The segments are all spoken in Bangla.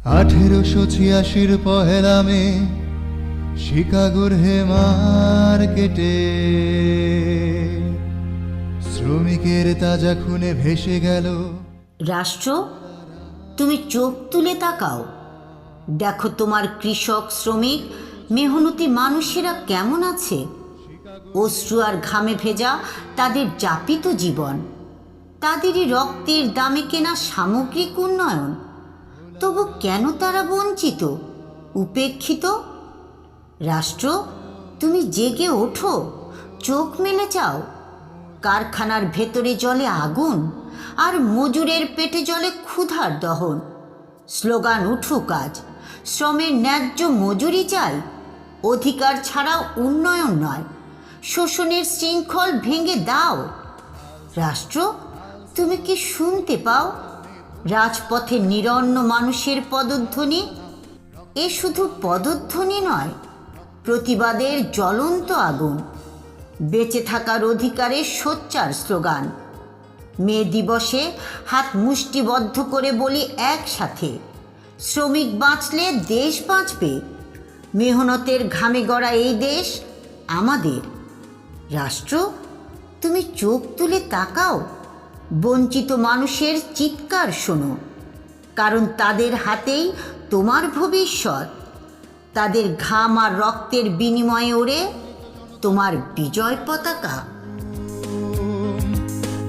1886 পহেলা মে শিকাগোর হে মার্কেটে শ্রমিকের তাজা খুনে ভেসে গেল। রাষ্ট্র, তুমি চোখ তুলে তাকাও, দেখো তোমার কৃষক, শ্রমিক, মেহনতি মানুষেরা কেমন আছে। অশ্রু আর ঘামে ভেজা তাদের যাপিত জীবন, তাদেরই রক্তের দামে কেনা সামগ্রিক উন্নয়ন। তবু কেন তারা বঞ্চিত, উপেক্ষিত? রাষ্ট্র, তুমি জেগে ওঠো, চোখ মেলে চাও। কারখানার ভেতরে জ্বলে আগুন, আর মজুরের পেটে জ্বলে ক্ষুধার দহন। স্লোগান উঠুক আজ, শ্রমের ন্যায্য মজুরি চাই। অধিকার ছাড়াও উন্নয়ন নয়, শোষণের শৃঙ্খল ভেঙে দাও। রাষ্ট্র, তুমি কি শুনতে পাও রাজপথে নিরন্ন মানুষের পদধ্বনি? এ শুধু পদধ্বনি নয়, প্রতিবাদের জ্বলন্ত আগুন, বেঁচে থাকার অধিকারের সোচ্চার স্লোগান। মে দিবসে হাত মুষ্টিবদ্ধ করে বলি একসাথে, শ্রমিক বাঁচলে দেশ বাঁচবে। মেহনতের ঘামে গড়া এই দেশ আমাদের। রাষ্ট্র, তুমি চোখ তুলে তাকাও, বঞ্চিত মানুষের চিৎকার শোনো, কারণ তাদের হাতেই তোমার ভবিষ্যৎ। তাদের ঘাম আর রক্তের বিনিময়ে ওড়ে তোমার বিজয় পতাকা।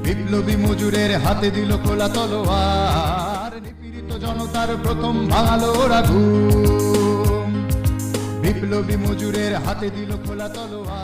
বিপ্লবী মজুরের হাতে দিল খোলা তলোয়ার, নিপীড়িত জনতার প্রথম ভাঙালো ওরা ঘুম। বিপ্লবী মজুরের হাতে দিল খোলা তলোয়ার।